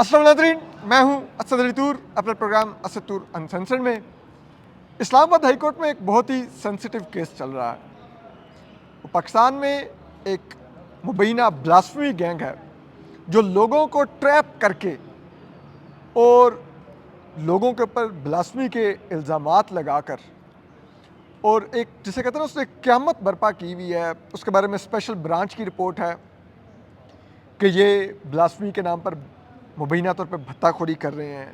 अस्सलाम नाज़रीन, मैं हूं असद अली तूर। अपने प्रोग्राम असद तूर अनसेंसर्ड में इस्लामाबाद हाई कोर्ट में एक बहुत ही सेंसिटिव केस चल रहा है। वो पाकिस्तान में एक मुबैना ब्लास्फेमी गैंग है जो लोगों को ट्रैप करके और लोगों के ऊपर ब्लास्फेमी के इल्ज़ामात लगाकर और एक जिसे कहते हैं ना उसने क़यामत बर्पा की हुई है। उसके बारे में स्पेशल ब्रांच की रिपोर्ट है कि ये ब्लास्फेमी के नाम पर मुबैना तौर पर भत्ताखोरी कर रहे हैं।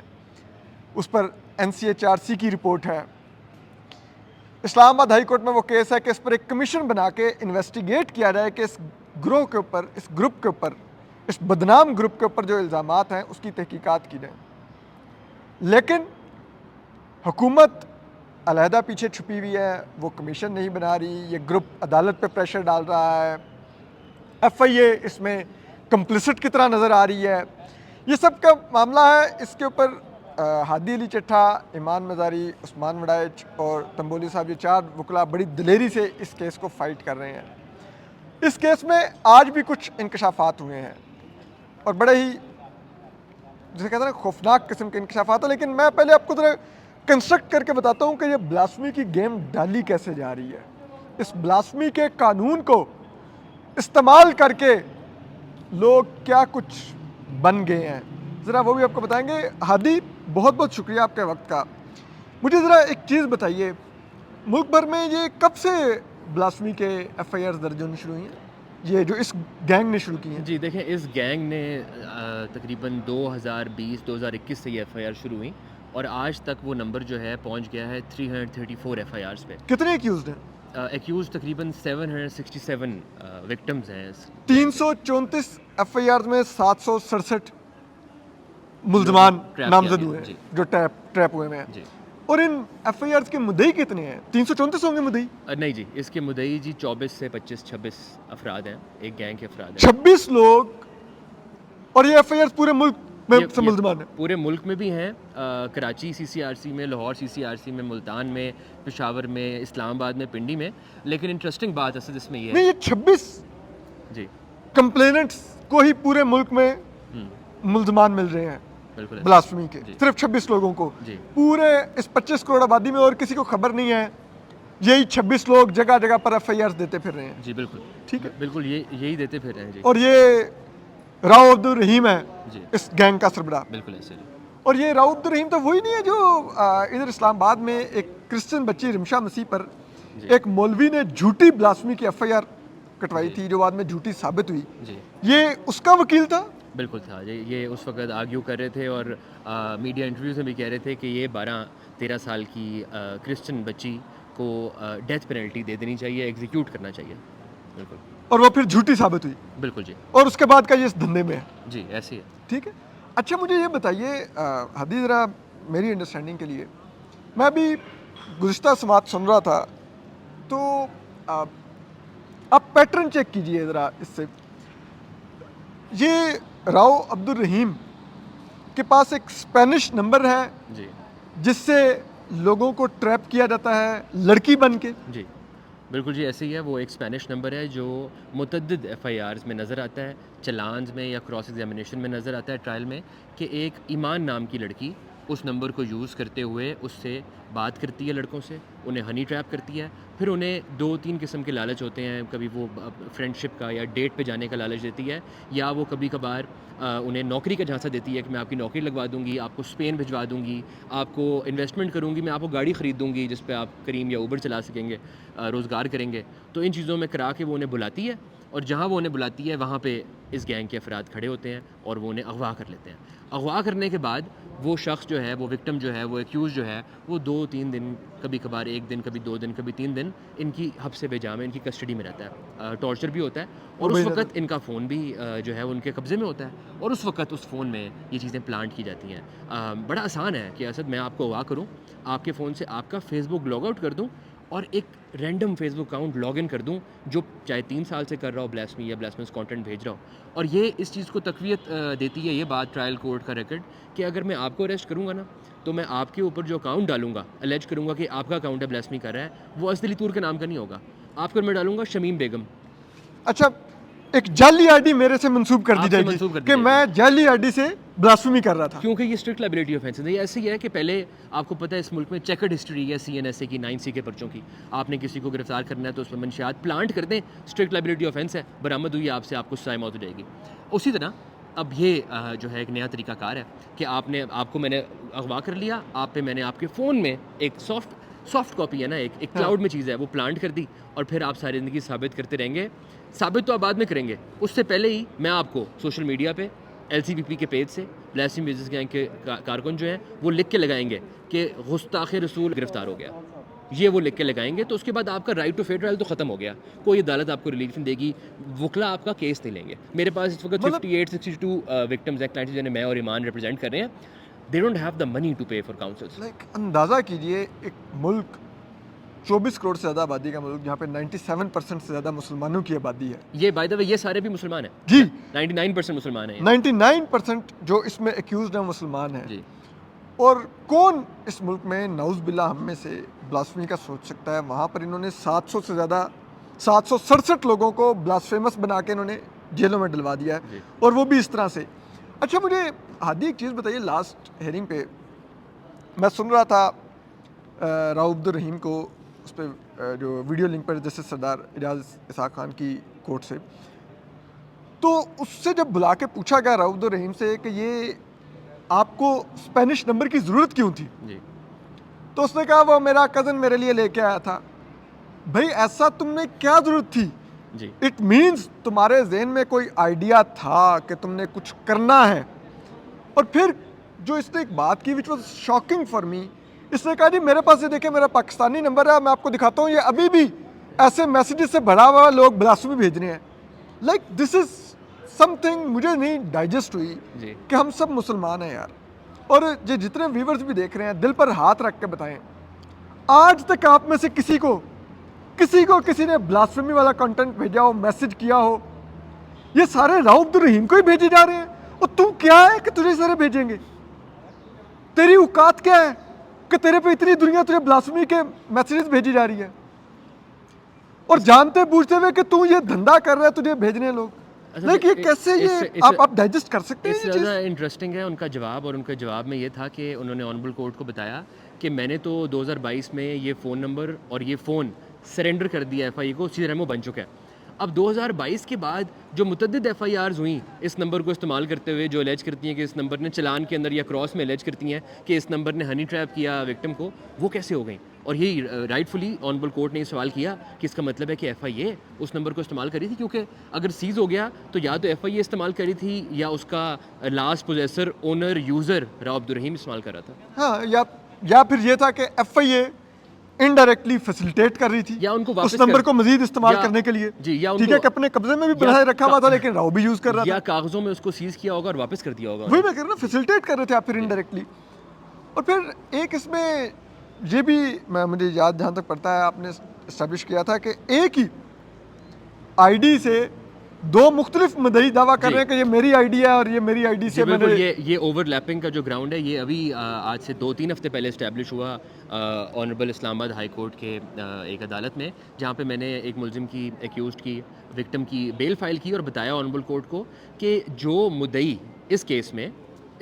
उस पर NCHRC की रिपोर्ट है। इस्लामाबाद हाई कोर्ट में वो केस है कि इस पर एक कमीशन बना के इन्वेस्टिगेट किया जाए कि इस ग्रोह के ऊपर, इस ग्रुप के ऊपर, इस बदनाम ग्रुप के ऊपर जो इल्ज़ामात हैं उसकी तहकीकात की जाए। लेकिन हुकूमत अलहदा पीछे छुपी हुई है, वो कमीशन नहीं बना रही। ये ग्रुप अदालत पे प्रेशर डाल रहा है। FIA इसमें कंप्लिसिट की तरह नज़र आ रही है। ये सब का मामला है। इसके ऊपर हादी अली चट्ठा, ईमान मज़ारी, उस्मान वड़ाइच और तंबोली साहब, ये 4 वकला बड़ी दिलेरी से इस केस को फ़ाइट कर रहे हैं। इस केस में आज भी कुछ इंकशाफात हुए हैं और बड़े ही जिसे कहते हैं ना खौफनाक किस्म के इंकशाफात है। लेकिन मैं पहले आपको ज़रा कंस्ट्रक्ट करके बताता हूँ कि ये ब्लास्फेमी की गेम डाली कैसे जा रही है। इस ब्लास्फेमी के कानून को इस्तेमाल करके लोग क्या कुछ बन गए हैं, ज़रा वो भी आपको बताएंगे। हादी, बहुत बहुत शुक्रिया आपके वक्त का। मुझे ज़रा एक चीज़ बताइए, मुल्क भर में ये कब से ब्लास्फेमी के FIRs दर्ज होनी शुरू हुई हैं, ये जो इस गैंग ने शुरू की हैं? जी देखें, इस गैंग ने तकरीबन 2020-2021 से ये FIR शुरू हुई और आज तक वो नंबर जो है पहुंच गया है 334 FIRs पे। कितने एक्यूज्ड हैं? एक्यूज तकरीबन 767 विक्टिम्स हैं। 334 FIRs में 767 मुल्ज़मान ट्रैप नामजद किया हुए गया, हैं जी। जो ट्रैप हुए हैं। जी और इन FIRs के मुद्दई कितने हैं? 334 होंगे मुद्दई? नहीं जी, इसके मुद्दई जी 24 से 25-26 अफराद हैं, एक गैंग के अफराद हैं। 26 लोग, और ये FIRs पूरे मुल्क में से ये मुल्ज़मान हैं? पूरे मुल्क में भी हैं। कराची CCRC में, लाहौर CCRC में, मुल्तान में, पेशावर में, इस्लामाबाद में, पिंडी में। लेकिन इंटरेस्टिंग बात असल इसमें ये नहीं, है ये 26 जी, कंप्लेनेंट्स को ही पूरे मुल्क में हम्म, मुल्ज़मान मिल रहे हैं बिल्कुल ब्लास्फेमी के, जी। सिर्फ 26 लोगों को। जी पूरे इस 25 करोड़ आबादी में और किसी को खबर नहीं है। यही 26 लोग जगह जगह पर FIRs देते फिर रहे हैं। जी बिल्कुल, ठीक है। बिल्कुल यही देते फिर रहे हैं जी। और ये राव अब्दुल रहीम है जी इस गैंग का सरबराह। बिल्कुल ऐसे जी। और ये राव अब्दुल रहीम तो वही नहीं है जो इधर इस्लामाबाद में एक क्रिश्चियन बच्ची रिमशा मसीह पर जी। एक मौलवी ने झूठी ब्लास्फेमी की FIR कटवाई जी। थी, जो बाद में झूठी साबित हुई। जी ये उसका वकील था। बिल्कुल था। ये उस वक्त आर्ग्यू कर रहे थे और मीडिया इंटरव्यूज़ में भी कह रहे थे कि ये 12-13 साल की क्रिश्चियन बच्ची को डेथ पेनल्टी दे देनी चाहिए, एग्जीक्यूट करना चाहिए। बिल्कुल और वो फिर झूठी साबित हुई बिल्कुल जी। और उसके बाद का ये इस धंधे में है। जी ऐसे ही है। ठीक है। अच्छा, मुझे ये बताइए हदी, ज़रा मेरी अंडरस्टैंडिंग के लिए, मैं अभी गुज़िश्ता समात सुन रहा था, तो आप पैटर्न चेक कीजिए ज़रा इससे। ये राव अब्दुल रहीम के पास एक स्पेनिश नंबर है जी जिससे लोगों को ट्रैप किया जाता है लड़की बन के। जी बिल्कुल जी ऐसे ही है। वो एक स्पेनिश नंबर है जो मुतअद्दिद FIRs में नज़र आता है, चलान्स में या क्रॉस एग्जामिनेशन में नज़र आता है ट्रायल में, कि एक ईमान नाम की लड़की उस नंबर को यूज़ करते हुए उससे बात करती है, लड़कों से उन्हें हनी ट्रैप करती है। फिर उन्हें 2-3 किस्म के लालच होते हैं। कभी वो फ्रेंडशिप का या डेट पे जाने का लालच देती है, या वो कभी कभार उन्हें नौकरी का झांसा देती है कि मैं आपकी नौकरी लगवा दूंगी, आपको स्पेन भिजवा दूंगी, आपको इन्वेस्टमेंट करूंगी, मैं आपको गाड़ी ख़रीद दूंगी जिस पे आप करीम या ऊबर चला सकेंगे, रोज़गार करेंगे। तो इन चीज़ों में करा के वो उन्हें बुलाती है और जहाँ वो उन्हें बुलाती है वहाँ पे इस गैंग के अफराद खड़े होते हैं और वो उन्हें अगवा कर लेते हैं। अगवा करने के बाद वो शख्स जो है, वो विक्टिम जो है, वो एक्यूज़ जो है, वो 2-3 दिन, कभी कभार 1 दिन, कभी 2 दिन, कभी 3 दिन इनकी हब्से बेजा में, इनकी कस्टडी में रहता है। टॉर्चर भी होता है और उस वक्त इनका फ़ोन भी जो है वो उनके कब्ज़े में होता है और उस वक्त उस फ़ोन में ये चीज़ें प्लांट की जाती हैं। बड़ा आसान है कि असद, मैं आपको अगवा करूँ, आपके फ़ोन से आपका फेसबुक लॉग आउट कर दूँ और एक रैंडम फेसबुक अकाउंट लॉगिन कर दूं जो चाहे 3 साल से कर रहा हो ब्लास्फेमी या ब्लास्फेमस कंटेंट भेज रहा हो। और ये इस चीज़ को तक़वियत देती है ये बात, ट्रायल कोर्ट का रिकॉर्ड, कि अगर मैं आपको अरेस्ट करूंगा ना, तो मैं आपके ऊपर जो अकाउंट डालूंगा, अलेज करूंगा कि आपका अकाउंट है ब्लास्फेमी कर रहा है, वो असद अली तूर के नाम का नहीं होगा। आपको मैं डालूंगा शमीम बेगम। अच्छा, एक जाली ID मेरे से मंसूब कर दी आपसे जाएगी मंसूब कर दी कि जाएगी। मैं जाली ID से ब्लास्फेमी कर रहा था। क्योंकि ये स्ट्रिक्ट लाइबिलिटी ऑफेंस है। ये ऐसे ही है कि पहले आपको पता है इस मुल्क में चेकर्ड हिस्ट्री है CNSA की 9C के पर्चों की। आपने किसी को गिरफ्तार करना है तो उस पर मंशियात प्लांट कर दें, स्ट्रिक्ट लाइबिलिटी ऑफेंस है, बरामद हुई आपसे, आपको सज़ाए मौत हो जाएगी। उसी तरह अब ये जो है एक नया तरीकाकार है कि आपको मैंने अगवा कर लिया, आप पे मैंने आपके फ़ोन में एक सॉफ्ट कॉपी है ना, एक क्लाउड में चीज़ है, वो प्लांट कर दी और फिर आप सारी ज़िंदगी साबित करते रहेंगे। साबित तो आप बाद में करेंगे, उससे पहले ही मैं आपको सोशल मीडिया पे LCPP के पेज से ब्लास्फेमी बिजनेस गैंग के कारकुन जो हैं वो लिख के लगाएंगे कि गुस्ताख रसूल गिरफ्तार हो गया, ये वो लिख के लगाएंगे, तो उसके बाद आपका राइट टू फेयर ट्रायल तो ख़त्म हो गया। कोई अदालत आपको रिलीफ नहीं देगी, वकला आपका केस नहीं लेंगे। मेरे पास इस वक्त 58-62 विक्टिम्स हैं, क्लाइंट्स जिन्हें मैं और ईमान रिप्रेजेंट कर रहे हैं। They don't have the money to pay for counsels. Like अंदाज़ा कीजिए, एक मुल्क 24 करोड़ से ज़्यादा आबादी का मुल्क जहाँ पे 97% से ज़्यादा मुसलमानों की आबादी है। ये बाय द वे ये सारे भी मुसलमान हैं जी, 99% मुसलमान हैं। 99% जो इसमें एक्यूज है मुसलमान हैं। जी और कौन इस मुल्क में नाउज़ बिल्ला हम में से ब्लास्फेमी का सोच सकता है? वहाँ पर इन्होंने 700 से ज़्यादा 767 लोगों को ब्लास्फेमस बना के इन्होंने जेलों में डलवा दिया है, और वो भी इस तरह से। अच्छा, मुझे हादी एक चीज़ बताइए, लास्ट हेयरिंग पे मैं सुन रहा था राव अब्दुल रहीम को उस पर जो वीडियो लिंक पर जैसे सरदार इजाज़ इसहाक खान की कोर्ट से, तो उससे जब बुला के पूछा गया राव अब्दुल रहीम से कि ये आपको स्पेनिश नंबर की ज़रूरत क्यों थी, जी तो उसने कहा वो मेरा कज़न मेरे लिए लेके आया था। भाई ऐसा तुमने क्या ज़रूरत थी? जी इट मीन्स तुम्हारे जहन में कोई आइडिया था कि तुमने कुछ करना है। और फिर जो इसने एक बात की which was shocking for me, इसने कहा जी मेरे पास ये देखे मेरा पाकिस्तानी नंबर है, मैं आपको दिखाता हूँ, ये अभी भी ऐसे मैसेजेस से भरा हुआ लोग ब्लास्फेमी भेज रहे हैं। लाइक दिस इज़ समथिंग मुझे नहीं डाइजेस्ट हुई जी कि हम सब मुसलमान हैं यार। और ये जितने व्यूवर्स भी देख रहे हैं, दिल पर हाथ रख के बताएं, आज तक आप में से किसी को ने ब्लास्फेमी वाला कंटेंट भेजा हो, मैसेज किया हो? ये सारे राव अब्दुल रहीम को ही भेजे जा रहे हैं, और तू क्या है कि तुझे सारे भेजेंगे? तेरी औकात क्या है कि तेरे पे इतनी दुनिया तुझे ब्लास्फेमी के मैसेजेस भेजी जा रही है, और जानते बूझते हुए कि तू ये धंधा कर रहा है, तुझे भेज रहे हैं लोग? लाइक ये कैसे, ये आप डाइजेस्ट कर सकते हैं? इससे ज़्यादा इंटरेस्टिंग है उनका जवाब, और उनके जवाब में ये था कि उन्होंने ऑनरेबल कोर्ट को बताया कि मैंने तो 2022 में ये फ़ोन नंबर और ये फ़ोन सरेंडर कर दिया FIA को, CRMO बन चुका है। अब 2022 के बाद जो मुतअद्दिद FIRs हुई इस नंबर को इस्तेमाल करते हुए, जो एलेज करती हैं कि इस नंबर ने चलान के अंदर या क्रॉस में एलेज करती हैं कि इस नंबर ने हनी ट्रैप किया विक्टिम को, वो कैसे हो गई? और यही राइटफुली ऑनरेबल कोर्ट ने सवाल किया कि इसका मतलब है कि FIA उस नंबर को इस्तेमाल करी थी, क्योंकि अगर सीज़ हो गया तो या तो FIA इस्तेमाल करी थी या उसका last possessor, owner, user Rao Abdul Rahim इस्तेमाल कर रहा था। हाँ, या फिर ये था कि FIA इनडायरेक्टली फैसिलिटेट कर रही थी या उनको उस नंबर को मजीद इस्तेमाल करने के लिए। जी, या ठीक है कि अपने कब्जे में भी बनाए रखा हुआ था, लेकिन राव भी यूज़ कर रहा था, या कागज़ों में उसको सीज़ किया होगा और वापस कर दिया होगा। वही मैं कह रहा हूँ, फैसिलिटेट कर रहे थे आप फिर इनडायरेक्टली। और फिर एक इसमें ये भी मुझे याद जहाँ तक पड़ता है, आपने इस्टेब्लिश किया था कि एक ही आईडी से दो मुख्तलिफ मदई दावा कर रहे हैं कि ये मेरी आईडी है और ये मेरी आईडी से मैंने। ये ओवरलैपिंग का जो ग्राउंड है, ये अभी आज से 2-3 हफ्ते पहले इस्टेब्लिश हुआ ऑनरेबल इस्लामाबाद हाई कोर्ट के एक अदालत में, जहाँ पे मैंने एक मुलजिम की, एक्यूज्ड की, विक्टिम की बेल फाइल की और बताया ऑनरेबल कोर्ट को कि जो मुद्दई इस केस में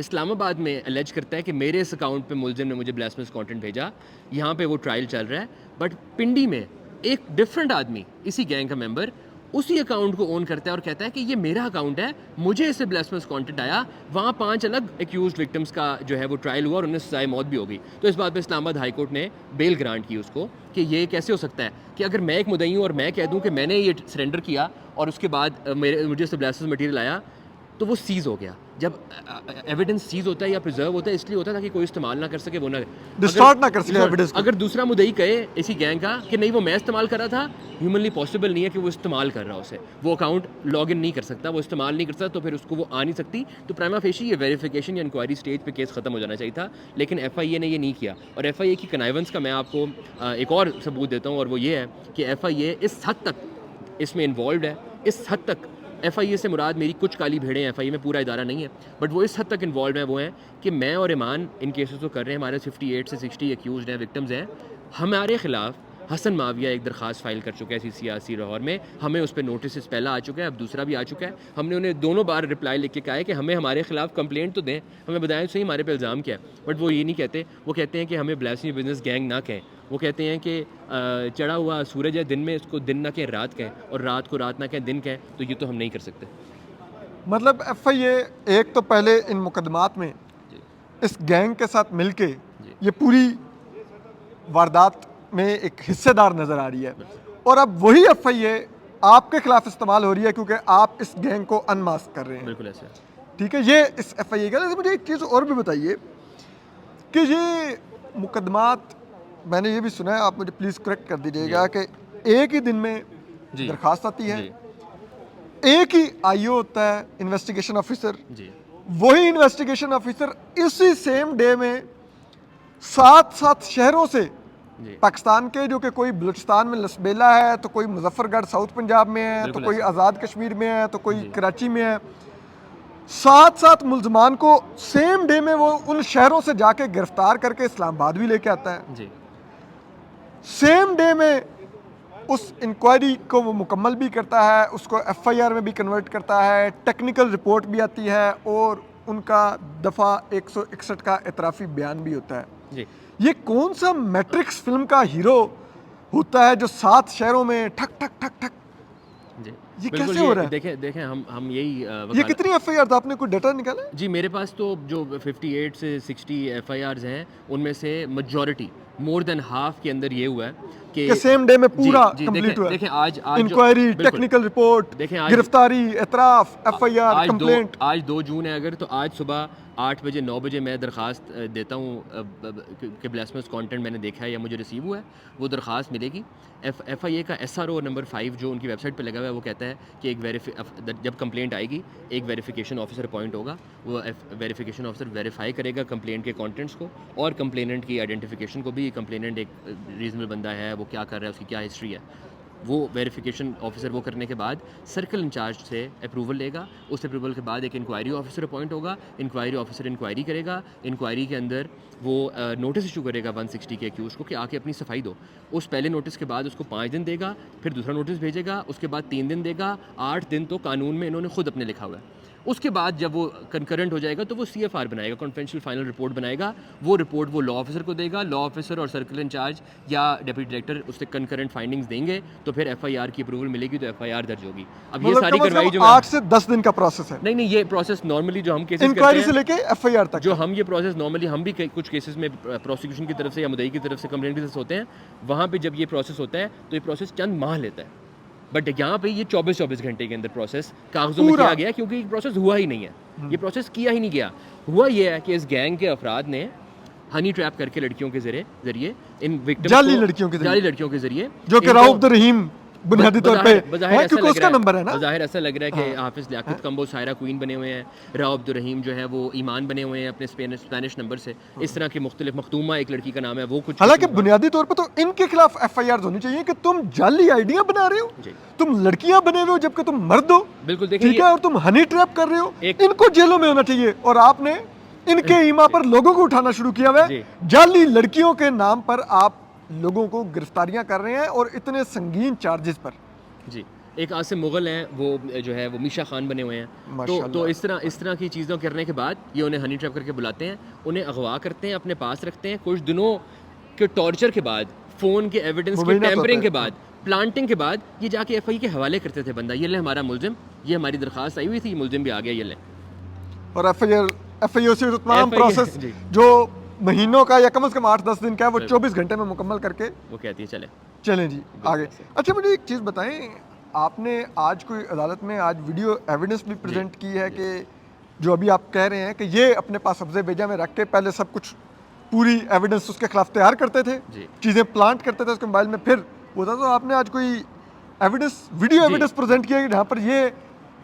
इस्लामाबाद में एलेज करता है कि मेरे इस अकाउंट पे मुलजिम ने मुझे ब्लास्फेमस कंटेंट भेजा, यहाँ पे वो ट्रायल चल रहा है, बट पिंडी में एक डिफरेंट आदमी, इसी गैंग का मेंबर, उसी अकाउंट को ओन करता है और कहता है कि ये मेरा अकाउंट है, मुझे इससे ब्लास्फेमस कंटेंट आया। वहाँ 5 अलग एक्यूज्ड विक्टिम्स का जो है वो ट्रायल हुआ और उन्हें सजाए मौत भी हो गई। तो इस बात पे इस्लामाबाद हाई कोर्ट ने बेल ग्रांट की उसको कि ये कैसे हो सकता है कि अगर मैं एक मुद्दई हूँ और मैं कह दूँ कि मैंने ये सरेंडर किया और उसके बाद मुझे उससे ब्लास्फेमस मटीरियल आया, तो वो सीज़ हो गया। जब एविडेंस सीज़ होता है या प्रिजर्व होता है, इसलिए होता है ताकि कोई इस्तेमाल ना कर सके, वो ना डिस्टॉर्ट ना कर सके एविडेंस को। अगर दूसरा मुद्दई कहे इसी गैंग का कि नहीं वो मैं इस्तेमाल कर रहा था, ह्यूमनली पॉसिबल नहीं है कि वो इस्तेमाल कर रहा हो उसे, वो अकाउंट लॉग इन नहीं कर सकता, वो इस्तेमाल नहीं कर सकता, तो फिर उसको वो आ नहीं सकती। तो प्राइमा फेशी ये वेरिफिकेशन या इंक्वायरी स्टेज पे केस ख़त्म हो जाना चाहिए था, लेकिन FIA ने ये नहीं किया। और FIA की कनाइवेंस का मैं आपको एक और सबूत देता हूँ, और वो ये है कि FIA इस हद तक इसमें इन्वॉल्व है, इस हद तक FIA से मुराद मेरी कुछ काली भेड़ें हैं, FIA में पूरा इदारा नहीं है, बट वो इस हद तक इन्वॉल्व हैं, वो हैं कि मैं और ईमान इन केसेस को कर रहे हैं, हमारे 58 से 60 एक्यूज्ड हैं, विक्टिम्स हैं, हमारे ख़िलाफ़ हसन माविया एक दरख्वास्त फाइल कर चुका है CCRC लाहौर में, हमें उस पर नोटिस पहला आ चुका है, अब दूसरा भी आ चुका है। हमने उन्हें दोनों बार रिप्लाई लिख के कहा है कि हमें हमारे खिलाफ कंप्लेंट तो दें, हमें बताएं सही हमारे पे इल्ज़ाम क्या है। बट वो ये नहीं कहते, वो कहते हैं कि हमें ब्लास्फेमी बिजनेस गैंग ना कहें, वो कहते हैं कि चढ़ा हुआ सूरज है दिन में, इसको दिन ना कहें रात कहें, और रात को रात ना कहें दिन कहें, तो ये तो हम नहीं कर सकते। मतलब FIA एक तो पहले इन मुकदमात में जी इस गैंग के साथ मिलके जी ये पूरी वारदात में एक हिस्सेदार नज़र आ रही है, और अब वही FIA आपके खिलाफ इस्तेमाल हो रही है क्योंकि आप इस गैंग को अनमास्क कर रहे हैं। बिल्कुल ऐसे। ठीक है, ये इस FIA का। मुझे एक चीज़ और भी बताइए कि ये मुकदमात, मैंने ये भी सुना है, आप मुझे प्लीज़ करेक्ट कर दीजिएगा, कि एक ही दिन में जी दरख्वास्त आती है, जी एक ही IO होता है इन्वेस्टिगेशन ऑफिसर, जी वही इन्वेस्टिगेशन ऑफिसर इसी सेम डे में 7 शहरों से जी पाकिस्तान के, जो कि कोई बलूचिस्तान में लसबेला है, तो कोई मुजफ्फरगढ़ साउथ पंजाब में है, तो बिल्कुल कोई ऐसा। आज़ाद कश्मीर में है, तो कोई जी। कराची में है, 7 मुलजमान को सेम डे में वो उन शहरों से जाके गिरफ्तार करके इस्लामाबाद भी लेके आता है। जी सेम डे में उस इंक्वायरी को वो मुकम्मल भी करता है, उसको FIR में भी कन्वर्ट करता है, टेक्निकल रिपोर्ट भी आती है, और उनका दफ़ा 161 का एतराफ़ी बयान भी होता है। जी ये कौन सा मैट्रिक्स फिल्म का हीरो होता है जो 7 शहरों में ठक ठक ठक ठक, जी ये बिल्कुल। कैसे हो रहा है? देखें देखें, हम यही ये कितनी FIR था, आपने कोई डाटा निकाला है? जी, मेरे पास तो जो 58 से 60 FIRs हैं, उनमें से मजॉरिटी मोर देन हाफ के अंदर ये हुआ है कि कि सेम डे में पूरा जी, कंप्लीट हुआ है? देखें आज आज इंक्वायरी, बिल्कुल। टेक्निकल रिपोर्ट, देखें आज गिरफ्तारी, एतराफ़, FIR, कंप्लेंट। आज 2 जून है अगर, तो आज सुबह 8 बजे 9 बजे मैं दरख्वास्त देता हूँ कि ब्लास्फेमस कंटेंट मैंने देखा है या मुझे रिसीव हुआ है, वो दरख्वास्त मिलेगी। FIA का SRO नंबर 5 जो उनकी वेबसाइट पे लगा हुआ है, वो कहता है कि जब कंप्लेंट आएगी एक वेरिफिकेशन ऑफिसर अपॉइंट होगा, वो वेरिफिकेशन ऑफिसर वेरीफाई करेगा कंप्लेंट के कंटेंट्स को और कंप्लेनेंट की आइडेंटिफिकेशन को भी, कंप्लेनेंट एक रीजनेबल बंदा है, वो क्या कर रहा है, उसकी क्या हिस्ट्री है, वो वेरिफिकेशन ऑफिसर वो करने के बाद सर्कल इंचार्ज से अप्रूवल लेगा। उस अप्रूवल के बाद एक इंक्वायरी ऑफिसर अपॉइंट होगा, इंक्वायरी ऑफिसर इंक्वायरी करेगा, इंक्वायरी के अंदर वो नोटिस इशू करेगा 160 के अक्यूज़ को कि आके अपनी सफाई दो। उस पहले नोटिस के बाद उसको 5 दिन देगा, फिर दूसरा नोटिस भेजेगा, उसके बाद 3 दिन देगा, 8 दिन तो कानून में इन्होंने खुद अपने लिखा हुआ है। उसके बाद जब वो कंकरेंट हो जाएगा तो वो CFR बनाएगा, कॉन्फिडेंशियल फाइनल रिपोर्ट बनाएगा, वो रिपोर्ट वो लॉ ऑफिसर को देगा, लॉ ऑफिसर और सर्कल इंचार्ज या डेप्यूटी डायरेक्टर उससे कंकरेंट फाइंडिंग्स देंगे, तो फिर FIR की अप्रूवल मिलेगी तो FIR दर्ज होगी। अब ये मतलब सारी कम से कार्रवाई कम जो 8 से 10 दिन का प्रोसेस है, नहीं, ये प्रोसेस नॉर्मली जो हम केसेस इंक्वायरी करते से हैं, लेके FIR तक जो का। हम ये प्रोसेस नॉर्मली हम भी कुछ केसेस में प्रोसिक्यूशन की तरफ से या मुद्दई की तरफ से कंप्लेंट की तरफ से होते हैं, वहाँ पे जब ये प्रोसेस होता है तो ये प्रोसेस चंद माह लेता है, बट यहाँ पे ये 24 घंटे के अंदर प्रोसेस कागजों में किया गया, क्योंकि ये प्रोसेस हुआ ही नहीं है, ये प्रोसेस किया ही नहीं गया। हुआ ये है कि इस गैंग के अफराद ने हनी ट्रैप करके लड़कियों के जरिए इन विक्टिम्स जाली लड़कियों के जरिए, जो कि राउफ द रहीम बुनियादी तौर पे है, क्योंकि उसका नंबर है ना। बज़ाहिर ऐसा लग रहा है कि हाफिज़ लियाकत कम्बो सायरा क्वीन बने हुए हैं, राव अब्दुल रहीम जो है वो ईमान बने हुए हैं अपने स्पेनिश नंबर से, इस तरह के मुख्तलिफ, मखतूमा एक लड़की का नाम है, वो कुछ हालांकि बुनियादी तौर पे तो इनके खिलाफ FIR होनी चाहिए कि तुम जाली आइडिया बना रहे हो, जी। तुम लड़कियां बने हुए हो जबकि तुम मर्द हो, बिल्कुल। देखिए ठीक है, और तुम हनी ट्रैप कर रहे हो, इनको जेलों में होना चाहिए, और आपने इनके ईमा पर लोगों को उठाना शुरू किया हुआ है। जाली लड़कियों के नाम पर आप लोगों को गिरफ्तारियां कर रहे हैं, और इतने संगीन चार्जेस पर। जी, एक आसिम मुगल हैं, वो जो है वो मीशा खान बने हुए हैं, तो इस तरह की चीज़ों करने के बाद ये उन्हें हनी ट्रैप करके बुलाते हैं, उन्हें अगवा करते हैं, अपने पास रखते हैं, कुछ दिनों के टॉर्चर के बाद, फ़ोन के एविडेंस के टैम्परिंग के बाद, प्लांटिंग के बाद, ये जाके FI के हवाले करते थे बंदा, ये ले हमारा मुलजिम, ये हमारी दरख्वास्त आई हुई थी, मुलजिम भी आ गया, ये ले। और FIO से तो तमाम प्रोसेस जो महीनों का या कम से कम 8-10 दिन का है, वो 24 घंटे में मुकम्मल करके वो कहती है चलें जी आगे। अच्छा, मुझे एक चीज़ बताएं, आपने आज कोई अदालत में आज वीडियो एविडेंस भी प्रेजेंट की है कि जो अभी आप कह रहे हैं कि ये अपने पास सब्ज़े बेजा में रख के पहले सब कुछ पूरी एविडेंस उसके खिलाफ तैयार करते थे, चीज़ें प्लांट करते थे उसके मोबाइल में, फिर होता तो आपने आज कोई एविडेंस, वीडियो एविडेंस प्रेजेंट किया जहाँ पर ये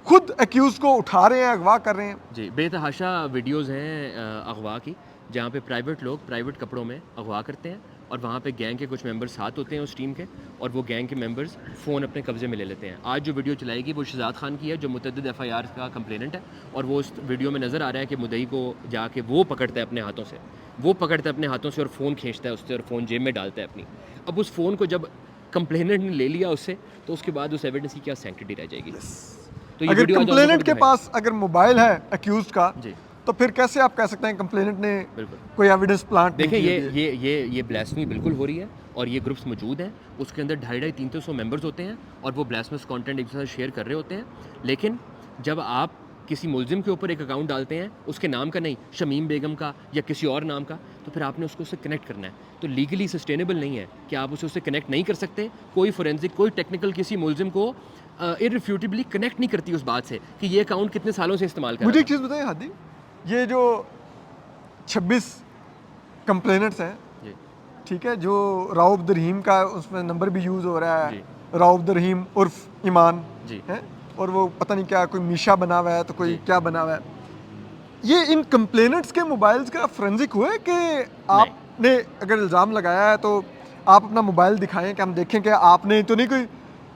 खुद एक्यूज को उठा रहे हैं, अगवा कर रहे हैं? जी, बेतहाशा वीडियोज़ हैं अगवा की, जहाँ पे प्राइवेट लोग प्राइवेट कपड़ों में अगवा करते हैं और वहाँ पे गैंग के कुछ मेंबर्स साथ होते हैं उस टीम के, और वो गैंग के मेंबर्स फ़ोन अपने कब्ज़े में ले लेते हैं। आज जो वीडियो चलाएगी वो शहजाद खान की है, जो मुतअद्दिद FIR का कंप्लेनेंट है, और वो उस वीडियो में नज़र आ रहा है कि मुद्दई को जाके वो पकड़ता है अपने हाथों से, और फ़ोन खींचता है उससे और फ़ोन जेब में डालता है अपनी। अब उस फ़ोन को जब कंप्लेनेंट ने ले लिया उससे, तो उसके बाद उस एविडेंस की क्या सैंक्टिटी रह जाएगी? तो ये अगर वीडियो आज ऑन कंप्लेनेंट रिकॉर्ड के है। पास अगर मोबाइल है अक्यूज का, जी, तो फिर कैसे आप कह सकते हैं कंप्लेनेंट ने बिल्कुल। कोई एविडेंस प्लांट नहीं देखिए किया है? ये ब्लास्फेमी बिल्कुल हो रही है, और ये ग्रुप्स मौजूद हैं, उसके अंदर 250-300 मेंबर्स होते हैं, और वो ब्लास्फेमस कंटेंट एक दूसरे से शेयर कर रहे होते हैं। लेकिन जब आप किसी मुलजिम के ऊपर एक अकाउंट डालते हैं, उसके नाम का नहीं, शमीम बेगम का या किसी और नाम का, तो फिर आपने उसको उससे कनेक्ट करना है। तो लीगली सस्टेनेबल नहीं है कि आप उसे उससे कनेक्ट नहीं कर सकते। कोई फोरेंसिक, कोई टेक्निकल किसी मुलजिम को इररिफ्यूटेबली कनेक्ट नहीं करती उस बात से कि ये अकाउंट कितने सालों से इस्तेमाल कर मुझे रहा एक चीज़ बताइए हादी, ये जो 26 कंप्लेनेंट्स हैं, था। जी, ठीक है, जो राव अब्दुल रहीम का उसमें नंबर भी यूज़ हो रहा जी, है, राव अब्दुल रहीम उर्फ ईमान जी, है, और वो पता नहीं क्या, कोई मीशा बना हुआ है तो कोई जी। क्या बना हुआ है। ये इन कंप्लेनेंट्स के मोबाइल्स का फोरेंसिक हुआ है कि आपने अगर इल्ज़ाम लगाया है तो आप अपना मोबाइल दिखाएं कि हम देखें कि आपने तो नहीं कोई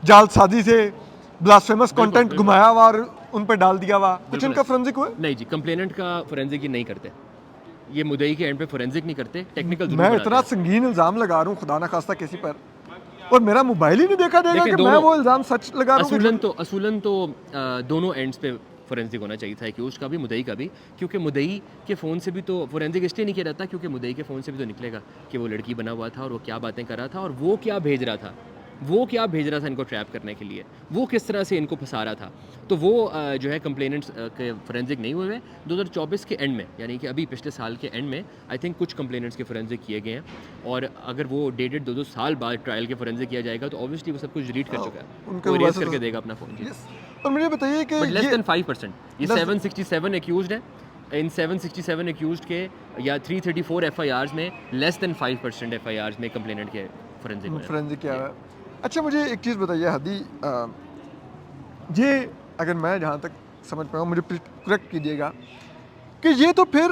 जालसाजी से ब्लास्फेमस बिल्कुल, कंटेंट बिल्कुल। घुमाया हुआ और उन पर डाल दिया हुआ, कुछ बिल्कुल इनका ऐसे। फोरेंसिक हुआ है? नहीं जी, कंप्लेनेंट का फोरेंसिक ही नहीं करते। ये मुद्दई के एंड पे फोरेंसिक नहीं करते, टेक्निकल जरूर मैं बनाते इतना हैं। संगीन इल्ज़ाम लगा रहा हूँ खुदा ना खास्ता किसी पर, और मेरा मोबाइल ही नहीं देखा देगा देखें, कि मैं वो इल्ज़ाम सच लगा रहा हूँ। असूलन तो दोनों एंड्स पे फोरेंसिक होना चाहिए था, एक्यूज का भी, मुद्दई का भी, क्योंकि मुद्दई के फ़ोन से भी तो फोरेंसिक इसलिए नहीं किया जाता क्योंकि मुद्दई के फ़ोन से भी तो निकलेगा कि वो लड़की बना हुआ था और वो क्या बातें कर रहा था और वो क्या भेज रहा था, इनको ट्रैप करने के लिए, वो किस तरह से इनको फंसा रहा था। तो वो जो है कंप्लेनेंट्स के फोरेंसिक नहीं हुए हैं। 2024 के एंड में, यानी कि अभी पिछले साल के एंड में, आई थिंक कुछ कंप्लेनेंट्स के फोरेंसिक किए गए हैं, और अगर वो डेटेड 2-2 साल बाद ट्रायल के फोरेंसिक किया जाएगा तो ऑब्वियसली वो सब कुछ डिलीट कर चुका है, उनके वो इरेज वैसे तो- करके देगा अपना फ़ोन। जी, Yes. और मुझे बताइए कि बट लेस ये देन 5%। ये less- 767 एक्यूज्ड हैं, इन 767 एक्यूज्ड के या 334 FIRs में लेस देन 5% FIRs में कंप्लेनेंट के फोरेंसिक हुए हैं। फोरेंसिक क्या है? अच्छा, मुझे एक चीज़ बताइए हादी, ये अगर मैं जहाँ तक समझ पाया हूँ, मुझे करेक्ट कीजिएगा कि ये तो फिर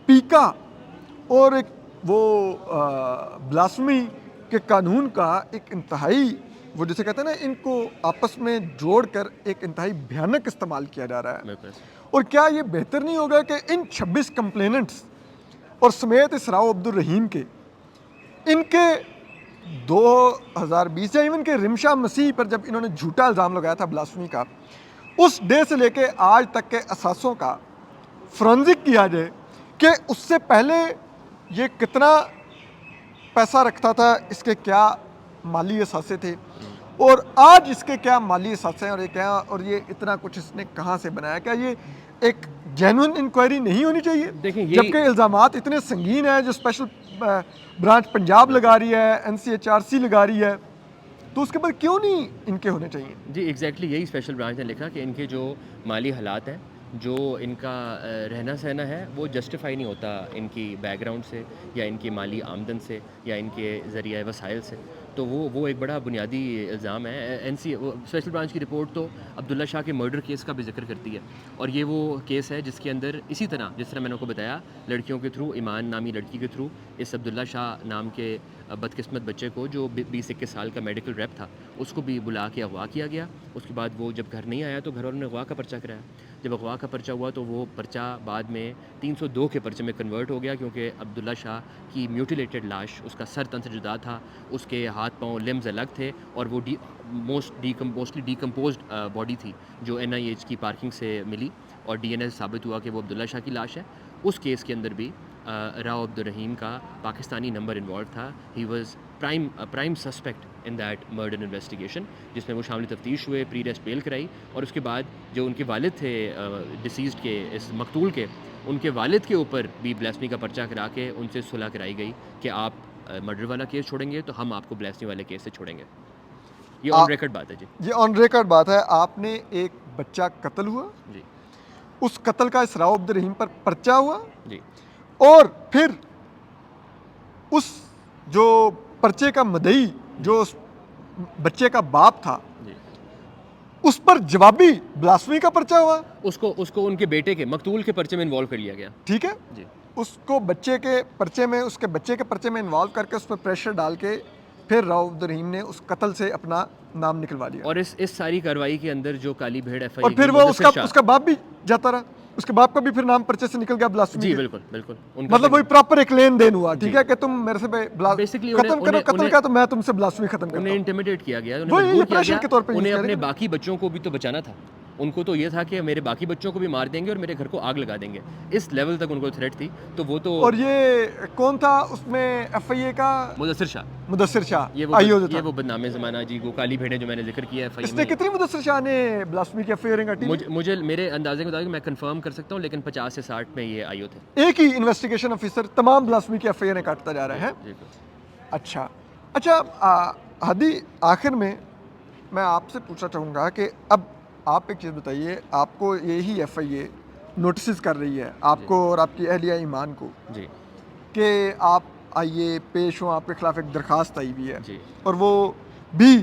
पीका और एक वो ब्लास्फेमी के कानून का एक इंतहाई, वो जैसे कहते हैं ना, इनको आपस में जोड़कर एक इंतहाई भयानक इस्तेमाल किया जा रहा है। बिल्कुल। और क्या ये बेहतर नहीं होगा कि इन 26 कंप्लेनेंट्स और समेत इस राव अब्दुल रहीम के, इनके 2020 या इवन के रिमशा मसीह पर जब इन्होंने झूठा इल्ज़ाम लगाया था ब्लास्फेमी का, उस डे से लेके आज तक के असासों का फोरेंसिक किया जाए कि उससे पहले ये कितना पैसा रखता था, इसके क्या माली असासे थे, और आज इसके क्या माली असासे हैं, और ये क्या, और ये इतना कुछ इसने कहाँ से बनाया। क्या ये एक जेन्युइन इंक्वायरी नहीं होनी चाहिए? देखिए, जबकि इल्ज़ामात इतने संगीन हैं जो स्पेशल ब्रांच पंजाब लगा रही है, NCHRC लगा रही है, तो उसके बाद क्यों नहीं इनके होने चाहिए? जी, एग्जैक्टली यही स्पेशल ब्रांच ने लिखा कि इनके जो माली हालात हैं, जो इनका रहना सहना है, वो जस्टिफाई नहीं होता इनकी बैकग्राउंड से या इनकी माली आमदन से या इनके ज़रिए वसाइल से। तो वो एक बड़ा बुनियादी इल्ज़ाम है। स्पेशल ब्रांच की रिपोर्ट तो अब्दुल्ला शाह के मर्डर केस का भी जिक्र करती है, और ये वो केस है जिसके अंदर इसी तरह, जिस तरह मैंने आपको बताया, लड़कियों के थ्रू, ईमान नामी लड़की के थ्रू, इस अब्दुल्ला शाह नाम के बदकिस्मत बच्चे को, जो 20-21 साल का मेडिकल रैप था, उसको भी बुला के अगवा किया गया। उसके बाद वो जब घर नहीं आया तो घर वालों ने अगवा का पर्चा कराया। जब अगवा का पर्चा हुआ तो वो पर्चा बाद में 302 के पर्चे में कन्वर्ट हो गया, क्योंकि अब्दुल्ला शाह की म्यूटिलेटेड लाश, उसका सर तन से जुदा था, उसके हाथ पाँव लिम्स अलग थे, और वो मोस्टली डिकम्पोज्ड बॉडी थी जो NIH की पार्किंग से मिली, और DNA से साबित हुआ कि वो अब्दुल्ला शाह की लाश है। उस केस के अंदर भी राव अब्दुल रहीम का पाकिस्तानी नंबर इन्वॉल्व था। He was prime suspect in that murder investigation, जिसमें वो शामिल तफ्तीश हुए, प्री अरेस्ट बेल कराई, और उसके बाद जो उनके वालिद थे डिसीज़्ड के, इस मकतूल के, उनके वालिद के ऊपर भी ब्लास्फेमी का पर्चा करा के उनसे सुलह कराई गई कि आप मर्डर वाला केस छोड़ेंगे तो हम आपको ब्लास्फेमी वाले केस से छोड़ेंगे। ये ऑन रिकॉर्ड बात है जी। ये ऑन रिकॉर्ड बात है। आपने एक बच्चा कत्ल हुआ, जी, उस कत्ल का इस राव अब्दुल रहीम पर पर्चा हुआ, जी, और फिर उस जो पर्चे का मदई, जो उस बच्चे का बाप था, जी, उस पर जवाबी ब्लास्फेमी का पर्चा हुआ। उसको उनके बेटे के मकतूल के पर्चे में इन्वॉल्व कर लिया गया। ठीक है, जी। उसको बच्चे के पर्चे में, उसके बच्चे के पर्चे में इन्वॉल्व करके उस पर प्रेशर डाल के फिर राउफ रहीम ने उस कत्ल से अपना नाम निकलवा लिया। और इस सारी कार्रवाई के अंदर जो काली भेड़ और एफआईए फिर वो उसका बाप भी जाता रहा, उसके बाप का भी फिर नाम पर्चे से निकल गया ब्लास्फेमी जी के। बिल्कुल बिल्कुल उनका मतलब वही प्रॉपर एक लेन देन हुआ, ठीक जी। है, कि तुम मेरे से Basically खत्म करो उन्हें- कत्ल उन्हें- का, तो मैं तुमसे ब्लास्फेमी खत्म करता उन्हें हूँ। इंटिमिडेट किया गया, वो उन्हें ये मजबूर किया प्रेशर गया, के तौर पे यूज उन्हें करें अपने ना। बाकी बच्चों को भी तो बचाना था। उनको तो ये था कि मेरे बाकी बच्चों को भी मार देंगे और मेरे घर को आग लगा देंगे, इस लेवल तक उनको थ्रेट थी। तो वो तो और ये कौन था उसमें एफआईए का? मुदस्सिर शाह, मुदस्सिर शाह, ये आईओ जो ये था। वो बदनामे ज़माना जी, वो काली भेड़ें जो मैंने जिक्र किया है इसने कितनी मुदस्सिर शाह ने ब्लास्फेमी की एफआईआर काटी? मुझे मेरे अंदाजे के मुताबिक मैं कंफर्म कर सकता हूँ, लेकिन 50 से 60 में ये आईओ थे। एक ही इन्वेस्टिगेशन ऑफिसर तमाम ब्लास्फेमी की एफआईआर काटता जा रहा है। जी, अच्छा हादी, आखिर में मैं आपसे पूछना चाहूँगा कि अब आप एक चीज़ बताइए, आपको यही एफआईए नोटिस कर रही है आपको और आपकी अहलिया ईमान को जी कि आप आइए पेश हो, आपके खिलाफ एक दरख्वास्त आई हुई है जी और वो भी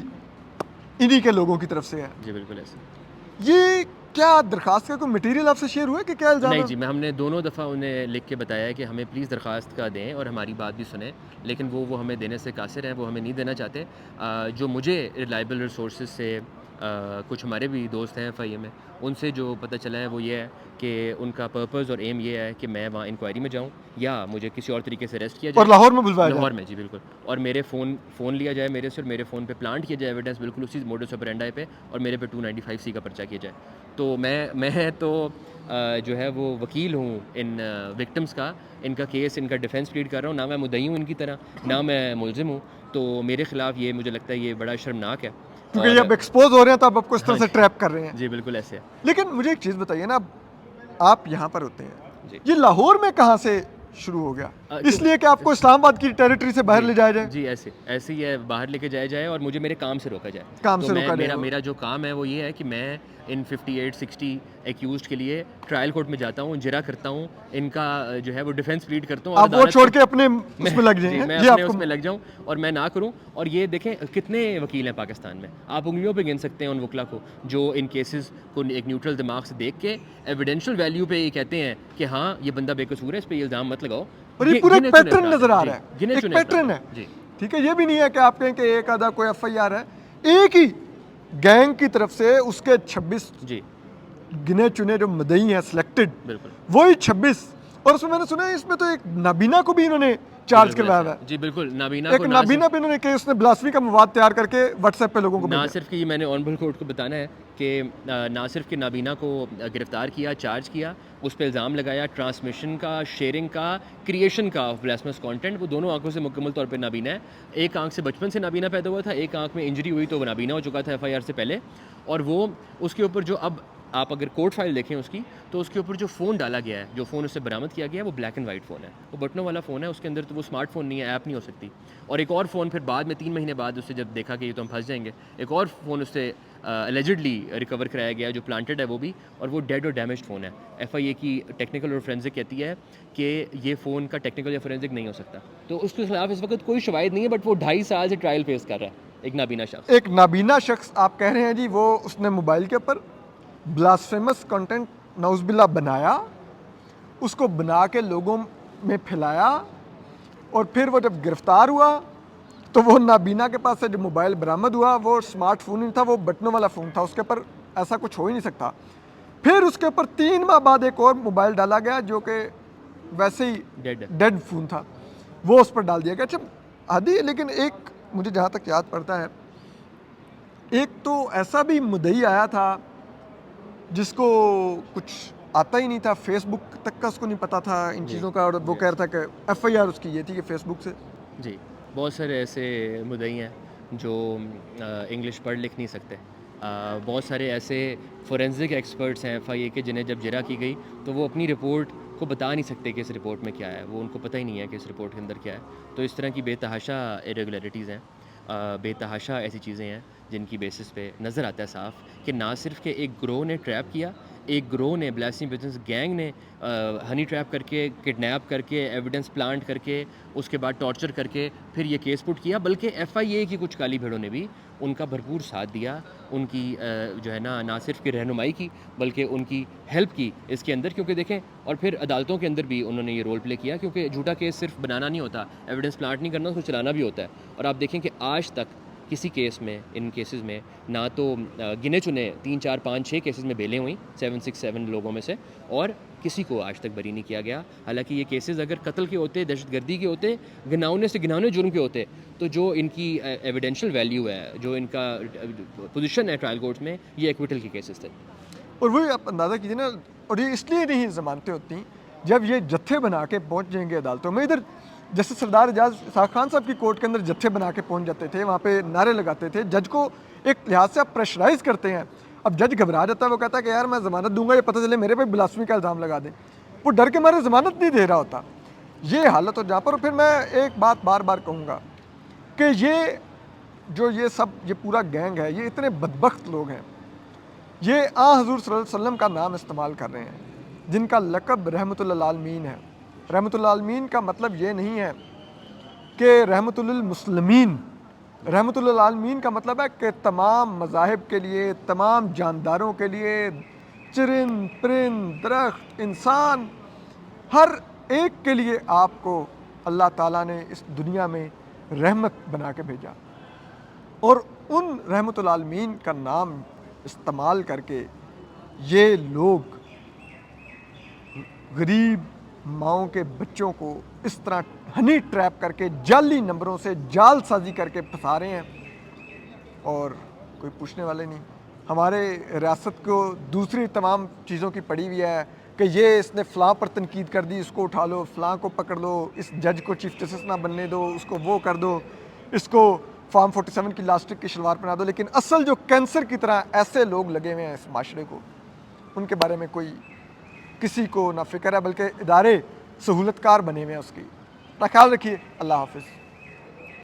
इन्हीं के लोगों की तरफ से है। जी बिल्कुल ऐसे। ये क्या दरख्वास्त का कोई मटेरियल आपसे शेयर हुआ है कि क्या इल्ज़ाम नहीं है? जी, हमने दोनों दफ़ा उन्हें लिख के बताया है कि हमें प्लीज़ दरख्वास्त का दें और हमारी बात भी सुनें, लेकिन वो हमें देने से कासिर हैं, वो हमें नहीं देना चाहते। जो मुझे रिलायबल रिसोर्सेज से कुछ हमारे भी दोस्त हैं एफआईए में, उनसे जो पता चला है वो ये है कि उनका पर्पज़ और एम ये है कि मैं वहाँ इंक्वायरी में जाऊँ या मुझे किसी और तरीके से अरेस्ट किया जाए। और लाहौर में बुलवाया लाहौर जाए। में जी बिल्कुल, और मेरे फ़ोन लिया जाए मेरे से और मेरे फ़ोन पे प्लांट किया जाए एविडेंस बिल्कुल उसी मोडस ऑपरेंडी पे, और मेरे पे 295C का पर्चा किया जाए। तो मैं तो जो है वो वकील हूँ इन विक्टिम्स का, इनका केस, इनका डिफेंस प्लीड कर रहा हूँ, ना मैं मुद्दई हूँ इनकी तरह, ना मैं मुलजिम हूँ। तो मेरे खिलाफ ये मुझे लगता है ये बड़ा शर्मनाक है। क्योंकि ये अब एक्सपोज हो रहे हैं तो अब आपको इस तरह से ट्रैप कर रहे हैं। जी बिल्कुल ऐसे है। लेकिन मुझे एक चीज़ बताइए ना, आप यहाँ पर होते हैं, जी। ये लाहौर में कहाँ से शुरू हो गया? इसलिए कि आपको इस्लामाबाद की टेरिटरी से बाहर ले जाया जाए? जी ऐसे ही है, बाहर लेके जाया जाए और मुझे मेरे काम से रोका जाए। काम तो से रोका जाए। मेरा जो काम है वो ये है कि मैं इन 58-60 एक्यूज्ड के लिए ट्रायल कोर्ट में जाता हूँ, जिरा करता हूँ, इनका जो है वो डिफेंस प्लीड करता हूँ। और आप वो अदालत छोड़ को- के अपने उसमें लग जाएं, जी, मैं ये अपने आपको उसमें लग जाऊँ और मैं ना करूँ। और ये देखें कितने वकील हैं पाकिस्तान में, आप उंगलियों पे गिन सकते हैं उन वकला को जो इन केसेस को एक न्यूट्रल दिमाग से देख के एविडेंशियल वैल्यू पे ये कहते हैं कि हाँ ये बंदा बेकसूर है, इस पे ये इल्ज़ाम मत लगाओ। और ये पूरा एक गिने चुने पैटर्न अपराध नजर आ हैं, रहा जी, है, गिने एक चुने पैटर्न अपराध है। हैं। जी ठीक है, ये भी नहीं है कि आप कहें कि एक आधा कोई एफआईआर है, एक ही गैंग की तरफ से उसके 26 जी गिने चुने जो मदई हैं सिलेक्टेड, बिल्कुल। वही 26, और उसमें मैंने सुना है इसमें तो एक नाबीना को भी इन्होंने चार्ज बिल्कुल करवाया ऐसा हुआ है। है। जी बिल्कुल, नाबीना एक को नाबीना पे इन्होंने कि उसने ब्लास्फेमी का मवाद तैयार करके व्हाट्सएप पे लोगों को ना भेजा। सिर्फ कि मैंने ऑनरेबल कोर्ट को बताना है कि ना सिर्फ कि नाबीना को गिरफ्तार किया, चार्ज किया, उस पर इल्ज़ाम लगाया ट्रांसमिशन का, शेयरिंग का, क्रिएशन का ऑफ ब्लास्फेमस कंटेंट, वो दोनों आंखों से मुकम्मल तौर पे नाबीना है। एक आंख से बचपन से नाबीना पैदा हुआ था, एक आंख में इंजरी हुई तो वो नाबीना हो चुका था एफआईआर से पहले। और वो उसके ऊपर जो अब आप अगर कोर्ट फाइल देखें उसकी, तो उसके ऊपर जो फ़ोन डाला गया है, जो फ़ोन उससे बरामद किया गया है, वो ब्लैक एंड वाइट फ़ोन है, वो बटनों वाला फ़ोन है, उसके अंदर तो वो स्मार्टफोन नहीं है, ऐप नहीं हो सकती। और एक और फ़ोन फिर बाद में 3 महीने बाद उससे जब देखा कि ये तो हम फंस जाएंगे, एक और फ़ोन उससे एलिजिडली रिकवर कराया गया जो प्लांटेड है वो भी, और वो डेड और डैमेज्ड फ़ोन है। एफआईए की टेक्निकल और फोरेंसिक कहती है कि ये फ़ोन का टेक्निकल या फोरेंसिक नहीं हो सकता। तो उसके खिलाफ इस वक्त कोई शवाहिद नहीं है, बट वो 2.5 साल से ट्रायल फेस कर रहा है, एक नाबीना शख्स। एक नाबीना शख्स आप कह रहे हैं जी, वो उसने मोबाइल के ऊपर ब्लास्फेमस कंटेंट नाउज़बिल्ला बनाया, उसको बना के लोगों में फैलाया, और फिर वो जब गिरफ्तार हुआ तो वो नाबीना के पास से जो मोबाइल बरामद हुआ वो स्मार्टफोन नहीं था, वो बटनों वाला फ़ोन था, उसके ऊपर ऐसा कुछ हो ही नहीं सकता। फिर उसके ऊपर 3 माह बाद एक और मोबाइल डाला गया जो कि वैसे ही डेड फ़ोन था, वो उस पर डाल दिया गया। अच्छा हादी, लेकिन एक मुझे जहाँ तक याद पड़ता है, एक तो ऐसा भी मुद्दई आया था जिसको कुछ आता ही नहीं था, फेसबुक तक का उसको नहीं पता था इन चीज़ों का, और वो कह रहा था कि एफआईआर उसकी ये थी कि फेसबुक से। जी बहुत सारे ऐसे मुद्दई हैं जो इंग्लिश पढ़ लिख नहीं सकते। बहुत सारे ऐसे फोरेंसिक एक्सपर्ट्स हैं एफआईए के जिन्हें जब जिरा की गई तो वो अपनी रिपोर्ट को बता नहीं सकते कि इस रिपोर्ट में क्या है, वो उनको पता ही नहीं है कि इस रिपोर्ट के अंदर क्या है। तो इस तरह की बेतहाशा इरेगुलरिटीज़ हैं, बेतहाशा ऐसी चीज़ें हैं जिनकी बेसिस पे नज़र आता है साफ कि ना सिर्फ कि एक ग्रोह ने ट्रैप किया एक ग्रोह ने, ब्लेसिंग बिजनेस गैंग ने हनी ट्रैप करके, किडनैप करके, एविडेंस प्लांट करके, उसके बाद टॉर्चर करके फिर ये केस पुट किया। बल्कि एफआईए की कुछ काली भेड़ों ने भी उनका भरपूर साथ दिया, उनकी जो है ना सिर्फ की रहनुमाई की बल्कि उनकी हेल्प की इसके अंदर। क्योंकि देखें, और फिर अदालतों के अंदर भी उन्होंने ये रोल प्ले किया, क्योंकि झूठा केस सिर्फ बनाना नहीं होता, एविडेंस प्लांट नहीं करना, उसको चलाना भी होता है। और आप देखें कि आज तक किसी केस में, इन केसेस में ना तो गिने चुने 3, 4, 5, 6 केसेस में बेलें हुई 767 लोगों में से, और किसी को आज तक बरी नहीं किया गया। हालांकि ये केसेस अगर कत्ल के होते, दहशतगर्दी के होते, घिनौने से घिनौने जुर्म के होते, तो जो इनकी एविडेंशियल वैल्यू है, जो इनका पोजीशन है ट्रायल कोर्ट में, ये एक्विटल के केसेस थे। और वही आप अंदाज़ा कीजिए ना, और ये इसलिए नहीं ज़मानतें होती जब ये जत्थे बना के पहुँच जाएंगे अदालतों में। इधर जैसे सरदार एजाज इसाक खान साहब की कोर्ट के अंदर जत्थे बना के पहुँच जाते थे, वहाँ पे नारे लगाते थे, जज को एक लिहाज से आप प्रेशराइज़ करते हैं। अब जज घबरा जाता है, वो कहता है कि यार मैं ज़मानत दूंगा, ये पता चले मेरे पे ब्लास्फेमी का इल्ज़ाम लगा दें। वो डर के मारे ज़मानत नहीं दे रहा होता। ये हालत हो जहाँ पर, फिर मैं एक बात बार बार कहूँगा कि ये पूरा गैंग है, ये इतने बदबख्त लोग हैं, ये हज़ूर सल्लल्लाहु अलैहि वसल्लम का नाम इस्तेमाल कर रहे हैं, जिनका लक़ब रहमतुल आलमीन है। रहमतुल आलमीन का मतलब ये नहीं है कि रहमतुल मुस्लिमीन, रहमतुल आलमीन का मतलब है कि तमाम मज़ाहिब के लिए, तमाम जानदारों के लिए, चरिंद परिंद दरख्त इंसान, हर एक के लिए आपको अल्लाह ताला ने इस दुनिया में रहमत बना के भेजा। और उन रहमतुल आलमीन का नाम इस्तेमाल करके ये लोग गरीब माओं के बच्चों को इस तरह हनी ट्रैप करके जाली नंबरों से जालसाजी करके फंसा रहे हैं, और कोई पूछने वाले नहीं। हमारे रियासत को दूसरी तमाम चीज़ों की पड़ी हुई है कि ये इसने फ़लाँ पर तनकीद कर दी, इसको उठा लो, फ़लाँ को पकड़ लो, इस जज को चीफ जस्टिस ना बनने दो, उसको वो कर दो, इसको फॉर्म 47 की लास्टिक की शलवार पहना दो। लेकिन असल जो कैंसर की तरह ऐसे लोग लगे हुए हैं इस माशरे को, उनके बारे में कोई किसी को ना फिक्र है, बल्कि इदारे सहूलतकार बने हुए हैं उसकी। अपना ख्याल रखिए। अल्लाह हाफ़िज़।